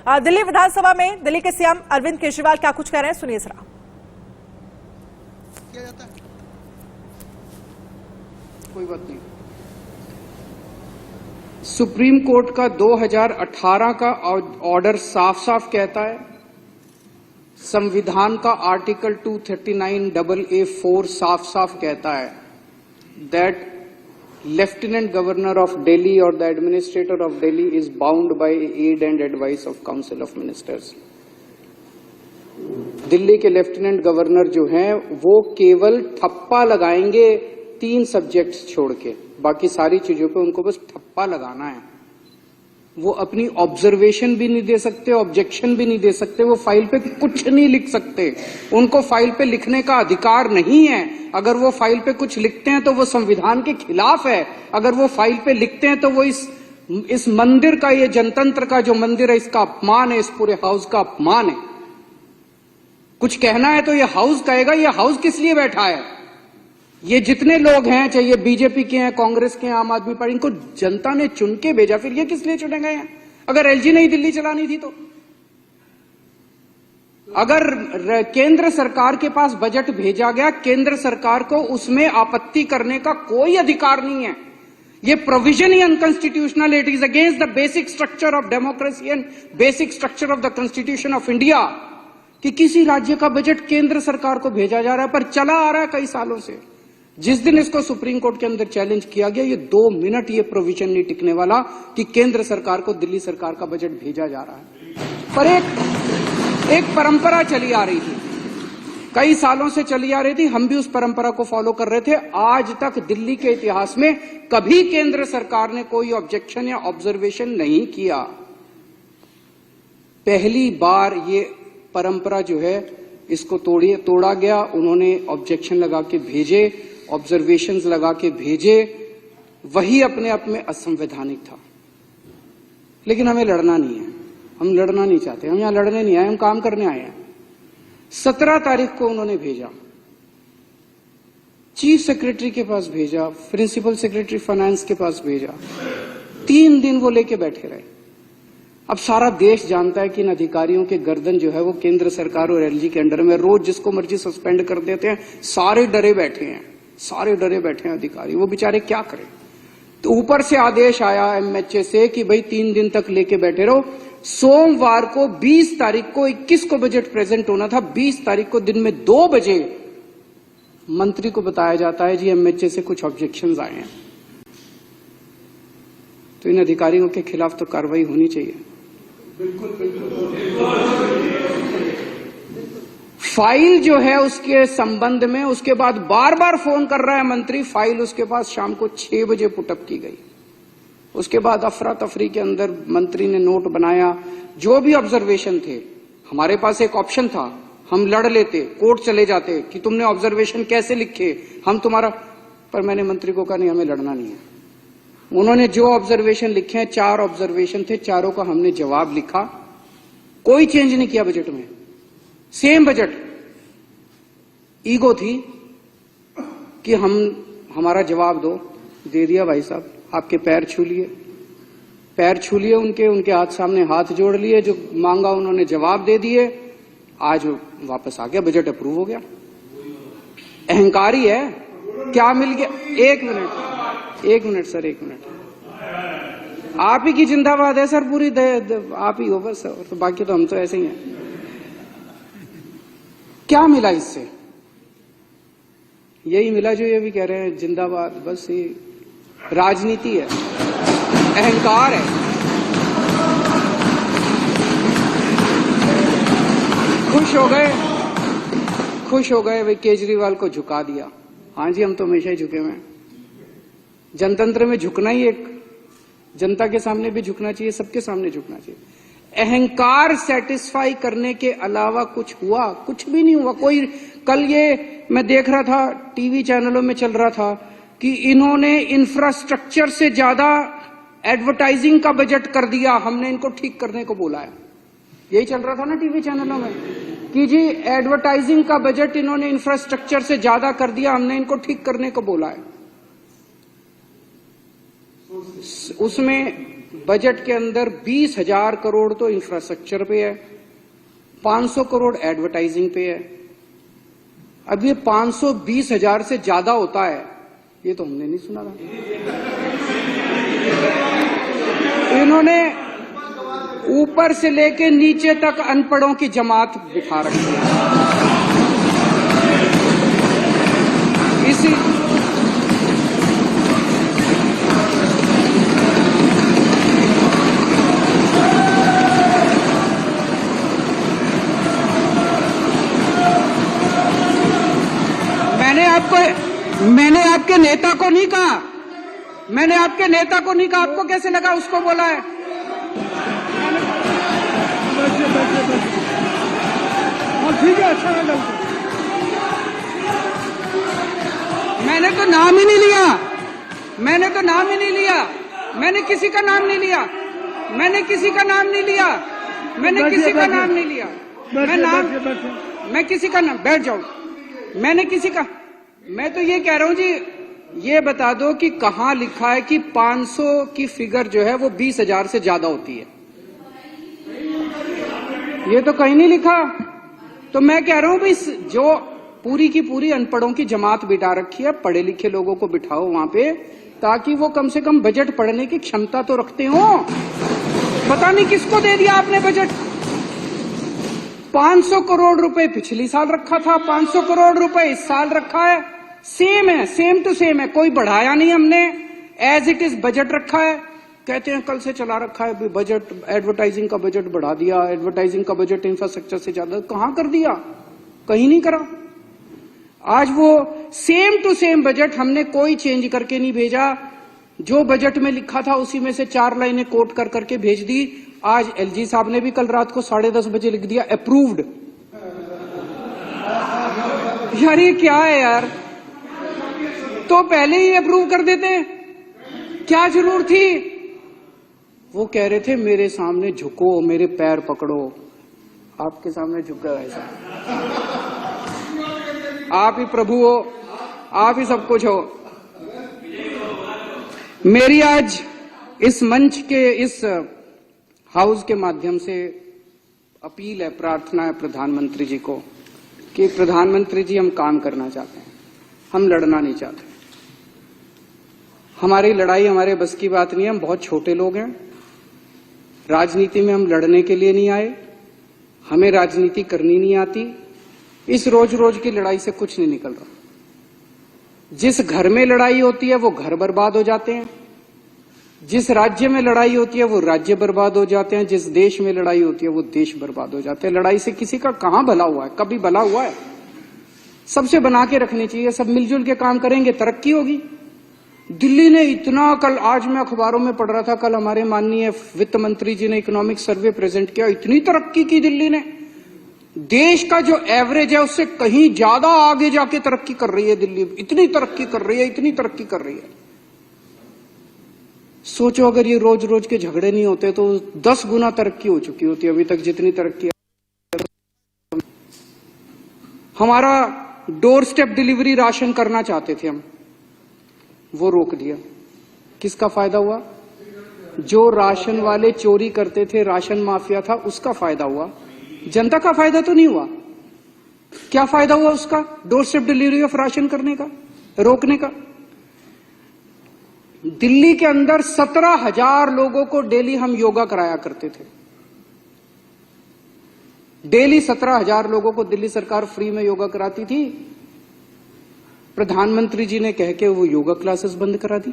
दिल्ली विधानसभा में दिल्ली के सीएम अरविंद केजरीवाल क्या कुछ कह रहे हैं, सुनिए जरा। कोई बात नहीं। सुप्रीम कोर्ट का 2018 का ऑर्डर साफ साफ कहता है, संविधान का आर्टिकल 239AA4 साफ साफ कहता है that lieutenant governor of Delhi और the administrator of Delhi is bound by aid and advice of council of ministers. Delhi के लेफ्टिनेंट गवर्नर जो हैं वो केवल ठप्पा लगाएंगे 3 सब्जेक्ट्स छोड़ के, बाकी सारी चीजों पे उनको बस ठप्पा लगाना है। वो अपनी ऑब्जर्वेशन भी नहीं दे सकते, ऑब्जेक्शन भी नहीं दे सकते, वो फाइल पे कुछ नहीं लिख सकते। उनको फाइल पे लिखने का अधिकार नहीं है। अगर वो फाइल पे कुछ लिखते हैं तो वो संविधान के खिलाफ है। अगर वो फाइल पे लिखते हैं तो वो इस मंदिर का, ये जनतंत्र का जो मंदिर है, इसका अपमान है, इस पूरे हाउस का अपमान है। कुछ कहना है तो ये हाउस कहेगा। ये हाउस किस लिए बैठा है? ये जितने लोग हैं, चाहे ये बीजेपी के हैं, कांग्रेस के हैं, आम आदमी पार्टी, इनको जनता ने चुन के भेजा, फिर ये किस लिए चुने गए हैं? अगर एलजी नहीं दिल्ली चलानी थी तो? अगर केंद्र सरकार के पास बजट भेजा गया, केंद्र सरकार को उसमें आपत्ति करने का कोई अधिकार नहीं है। ये provision he unconstitutional, it is against the basic structure of democracy and basic structure of the constitution of India कि किसी राज्य का बजट केंद्र सरकार को भेजा जा रहा है, पर चला आ रहा है कई सालों से। जिस दिन इसको सुप्रीम कोर्ट के अंदर चैलेंज किया गया, ये 2 मिनट ये प्रोविजन नहीं टिकने वाला कि केंद्र सरकार को दिल्ली सरकार का बजट भेजा जा रहा है। पर एक परंपरा चली आ रही थी, कई सालों से चली आ रही थी, हम भी उस परंपरा को फॉलो कर रहे थे। आज तक दिल्ली के इतिहास में कभी केंद्र सरकार ने कोई ऑब्जेक्शन या ऑब्जर्वेशन नहीं किया। पहली बार ये परंपरा जो है इसको तोड़ा गया। उन्होंने ऑब्जेक्शन लगा के भेजे, ऑब्जर्वेशंस लगा के भेजे, वही अपने आप में असंवैधानिक था। लेकिन हमें लड़ना नहीं है, हम लड़ना नहीं चाहते, हम यहां लड़ने नहीं आए, हम काम करने आए हैं। 17 तारीख को उन्होंने भेजा, चीफ सेक्रेटरी के पास भेजा, प्रिंसिपल सेक्रेटरी फाइनेंस के पास भेजा, 3 दिन वो लेके बैठे रहे। अब सारा देश जानता है कि इन अधिकारियों के गर्दन जो है वो केंद्र सरकार और एलजी के अंडर में, रोज जिसको मर्जी सस्पेंड कर देते हैं। सारे डरे बैठे हैं, सारे डरे बैठे हैं अधिकारी, वो बेचारे क्या करें। तो ऊपर से आदेश आया एमएचए से कि भाई 3 दिन तक लेके बैठे रहो। सोमवार को 20 तारीख को 21 को बजट प्रेजेंट होना था, 20 तारीख को दिन में 2 बजे मंत्री को बताया जाता है जी एमएचए से कुछ ऑब्जेक्शंस आए हैं। तो इन अधिकारियों के खिलाफ तो कार्रवाई होनी चाहिए। बिल्कुल फाइल जो है उसके संबंध में उसके बाद बार बार फोन कर रहा है मंत्री। फाइल उसके पास शाम को 6 बजे पुटअप की गई। उसके बाद अफरा तफरी के अंदर मंत्री ने नोट बनाया, जो भी ऑब्जर्वेशन थे। हमारे पास एक ऑप्शन था, हम लड़ लेते, कोर्ट चले जाते कि तुमने ऑब्जर्वेशन कैसे लिखे, हम तुम्हारा, पर मैंने मंत्री को कहा नहीं, हमें लड़ना नहीं है। उन्होंने जो ऑब्जर्वेशन लिखे हैं, 4 ऑब्जर्वेशन थे, चारों का हमने जवाब लिखा। कोई चेंज नहीं किया बजट में, सेम बजट। ईगो थी कि हमारा जवाब दो, दे दिया भाई साहब। आपके पैर छू लिए, पैर छू लिए उनके हाथ सामने हाथ जोड़ लिए, जो मांगा उन्होंने जवाब दे दिए। आज वापस आ गया, बजट अप्रूव हो गया। अहंकारी है। क्या मिल गया? एक मिनट सर, 1 मिनट। आप ही की जिंदाबाद है सर, पूरी आप ही हो बस, तो बाकी तो हम तो ऐसे ही हैं। क्या मिला इससे? यही मिला जो ये भी कह रहे हैं, जिंदाबाद। बस ये राजनीति है, अहंकार है। खुश हो गए भाई, केजरीवाल को झुका दिया। हाँ जी, हम तो हमेशा ही झुके हुए हैं। जनतंत्र में झुकना ही एक, जनता के सामने भी झुकना चाहिए, सबके सामने झुकना चाहिए। अहंकार सेटिस्फाई करने के अलावा कुछ हुआ? कुछ भी नहीं हुआ। कोई, कल ये मैं देख रहा था, टीवी चैनलों में चल रहा था कि इन्होंने इंफ्रास्ट्रक्चर से ज्यादा एडवर्टाइजिंग का बजट कर दिया, हमने इनको ठीक करने को बोला है। यही चल रहा था ना टीवी चैनलों में कि जी एडवर्टाइजिंग का बजट इन्होंने इंफ्रास्ट्रक्चर से ज्यादा कर दिया, हमने इनको ठीक करने को बोला है। उसमें बजट के अंदर 20,000 करोड़ तो इंफ्रास्ट्रक्चर पे है, 500 करोड़ एडवर्टाइजिंग पे है। अब ये 520,000 से ज्यादा होता है, ये तो हमने नहीं सुना था। इन्होंने ऊपर से लेके नीचे तक अनपढ़ों की जमात बिठा रखी है। इसी मैंने आपके नेता को नहीं कहा, मैंने आपके नेता को नहीं कहा, आपको कैसे लगा उसको बोला है? ठीक है, अच्छा लगा। मैंने तो नाम ही नहीं लिया, मैंने तो नाम ही नहीं लिया, मैंने किसी का नाम नहीं लिया, मैंने किसी का नाम नहीं लिया, मैंने किसी का नाम नहीं लिया। मैं किसी का नाम, बैठ जाओ, मैंने किसी का, मैं तो ये कह रहा हूं जी, ये बता दो कि कहां लिखा है कि 500 की फिगर जो है वो 20,000 से ज्यादा होती है? ये तो कहीं नहीं लिखा। तो मैं कह रहा हूं भाई, जो पूरी की पूरी अनपढ़ों की जमात बिठा रखी है, पढ़े लिखे लोगों को बिठाओ वहां पे, ताकि वो कम से कम बजट पढ़ने की क्षमता तो रखते हो। पता नहीं किसको दे दिया आपने बजट। 500 करोड़ रुपए पिछली साल रखा था, 500 करोड़ रुपए इस साल रखा है, सेम है, सेम टू सेम है, कोई बढ़ाया नहीं हमने, एज इट इज बजट रखा है। कहते हैं कल से चला रखा है बजट, एडवर्टाइजिंग का बजट बढ़ा दिया, एडवर्टाइजिंग का बजट इंफ्रास्ट्रक्चर से ज्यादा, कहां कर दिया? कहीं नहीं करा। आज वो सेम टू सेम बजट हमने कोई चेंज करके नहीं भेजा, जो बजट में लिखा था उसी में से 4 लाइनें कोट कर करके भेज दी। आज एलजी साहब ने भी कल रात को 10:30 बजे लिख दिया अप्रूव्ड। यार ये क्या है यार, तो पहले ही अप्रूव कर देते, क्या जरूरत थी? वो कह रहे थे मेरे सामने झुको, मेरे पैर पकड़ो। आपके सामने झुक गया ऐसा? आप ही प्रभु हो, आप ही सब कुछ हो। मेरी आज इस मंच के, इस हाउस के माध्यम से अपील है, प्रार्थना है प्रधानमंत्री जी को कि प्रधानमंत्री जी, हम काम करना चाहते हैं, हम लड़ना नहीं चाहते। हमारी लड़ाई हमारे बस की बात नहीं है, हम बहुत छोटे लोग हैं। राजनीति में हम लड़ने के लिए नहीं आए, हमें राजनीति करनी नहीं आती। इस रोज रोज की लड़ाई से कुछ नहीं निकल रहा। जिस घर में लड़ाई होती है वो घर बर्बाद हो जाते हैं, जिस राज्य में लड़ाई होती है वो राज्य बर्बाद हो जाते हैं, जिस देश में लड़ाई होती है वो देश बर्बाद हो जाते हैं। लड़ाई से किसी का कहां भला हुआ है? कभी भला हुआ है? सबसे बना के रखनी चाहिए, सब मिलजुल के काम करेंगे, तरक्की होगी। दिल्ली ने इतना, कल आज मैं अखबारों में पढ़ रहा था, कल हमारे माननीय वित्त मंत्री जी ने इकोनॉमिक सर्वे प्रेजेंट किया, इतनी तरक्की की दिल्ली ने, देश का जो एवरेज है उससे कहीं ज्यादा आगे जाके तरक्की कर रही है दिल्ली। इतनी तरक्की कर रही है, इतनी तरक्की कर रही है। सोचो अगर ये रोज रोज के झगड़े नहीं होते तो 10 गुना तरक्की हो चुकी होती अभी तक जितनी तरक्की। हमारा डोर स्टेप डिलीवरी राशन करना चाहते थे हम, वो रोक दिया। किसका फायदा हुआ? जो राशन वाले चोरी करते थे, राशन माफिया था, उसका फायदा हुआ, जनता का फायदा तो नहीं हुआ। क्या फायदा हुआ उसका? Door step delivery of ration करने का, रोकने का। दिल्ली के अंदर 17,000 लोगों को डेली हम योगा कराया करते थे। डेली 17,000 लोगों को दिल्ली सरकार फ्री में योगा कराती थी। प्रधानमंत्री जी ने कह के वो योगा क्लासेस बंद करा दी।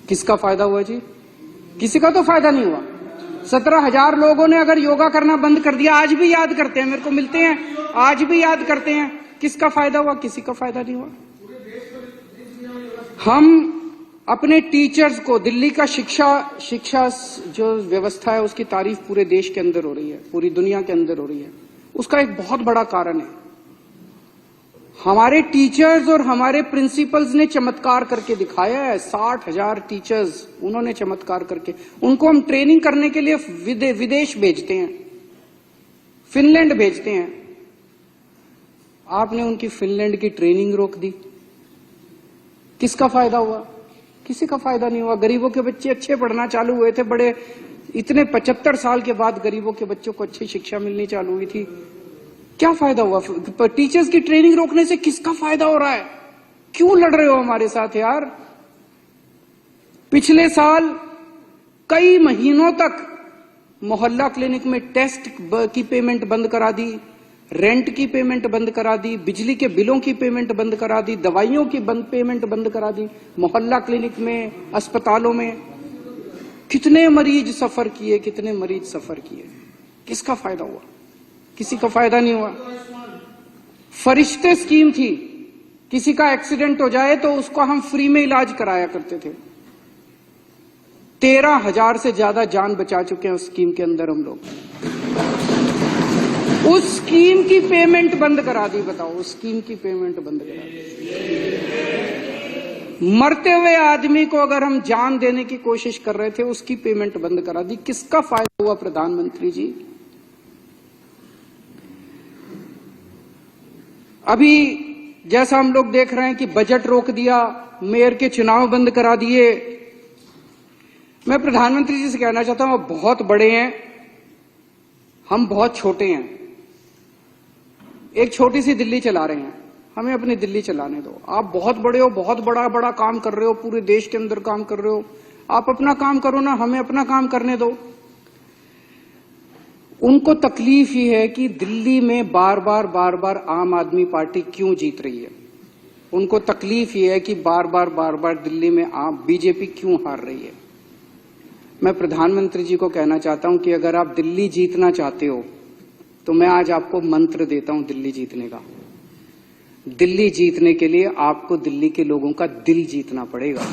किसका फायदा हुआ जी? किसी का तो फायदा नहीं हुआ। 17,000 लोगों ने अगर योगा करना बंद कर दिया, आज भी याद करते हैं, मेरे को मिलते हैं, आज भी याद करते हैं। किसका फायदा हुआ? किसी का फायदा नहीं हुआ। हम अपने टीचर्स को, दिल्ली का शिक्षा जो व्यवस्था है उसकी तारीफ पूरे देश के अंदर हो रही है, पूरी दुनिया के अंदर हो रही है। उसका एक बहुत बड़ा कारण है, हमारे टीचर्स और हमारे प्रिंसिपल्स ने चमत्कार करके दिखाया है। 60,000 टीचर्स, उन्होंने चमत्कार करके, उनको हम ट्रेनिंग करने के लिए विदेश भेजते हैं, फिनलैंड भेजते हैं। आपने उनकी फिनलैंड की ट्रेनिंग रोक दी। किसका फायदा हुआ? किसी का फायदा नहीं हुआ। गरीबों के बच्चे अच्छे पढ़ना चालू हुए थे, बड़े इतने 75 साल के बाद गरीबों के बच्चों को अच्छी शिक्षा मिलनी चालू हुई थी। क्या फायदा हुआ? टीचर्स की ट्रेनिंग रोकने से किसका फायदा हो रहा है? क्यों लड़ रहे हो हमारे साथ यार? पिछले साल कई महीनों तक मोहल्ला क्लिनिक में टेस्ट की पेमेंट बंद करा दी, रेंट की पेमेंट बंद करा दी, बिजली के बिलों की पेमेंट बंद करा दी, दवाइयों की पेमेंट बंद करा दी। मोहल्ला क्लिनिक में, अस्पतालों में कितने मरीज सफर किए, कितने मरीज सफर किए। किसका फायदा हुआ? किसी का फायदा नहीं हुआ। फरिश्ते स्कीम थी, किसी का एक्सीडेंट हो जाए तो उसको हम फ्री में इलाज कराया करते थे। 13,000 से ज्यादा जान बचा चुके हैं उस स्कीम के अंदर हम लोग। उस स्कीम की पेमेंट बंद करा दी। बताओ, उस स्कीम की पेमेंट बंद करा दी। मरते हुए आदमी को अगर हम जान देने की कोशिश कर रहे थे, उसकी पेमेंट बंद करा दी। किसका फायदा हुआ प्रधानमंत्री जी? अभी जैसा हम लोग देख रहे हैं कि बजट रोक दिया, मेयर के चुनाव बंद करा दिए। मैं प्रधानमंत्री जी से कहना चाहता हूं, आप बहुत बड़े हैं, हम बहुत छोटे हैं। एक छोटी सी दिल्ली चला रहे हैं, हमें अपनी दिल्ली चलाने दो। आप बहुत बड़े हो, बहुत बड़ा काम कर रहे हो, पूरे देश के अंदर काम कर रहे हो। आप अपना काम करो ना, हमें अपना काम करने दो। उनको तकलीफ ही है कि दिल्ली में बार बार आम आदमी पार्टी क्यों जीत रही है। उनको तकलीफ ही है कि बार बार दिल्ली में बीजेपी क्यों हार रही है। मैं प्रधानमंत्री जी को कहना चाहता हूं कि अगर आप दिल्ली जीतना चाहते हो तो मैं आज आपको मंत्र देता हूं दिल्ली जीतने का। दिल्ली जीतने के लिए आपको दिल्ली के लोगों का दिल जीतना पड़ेगा।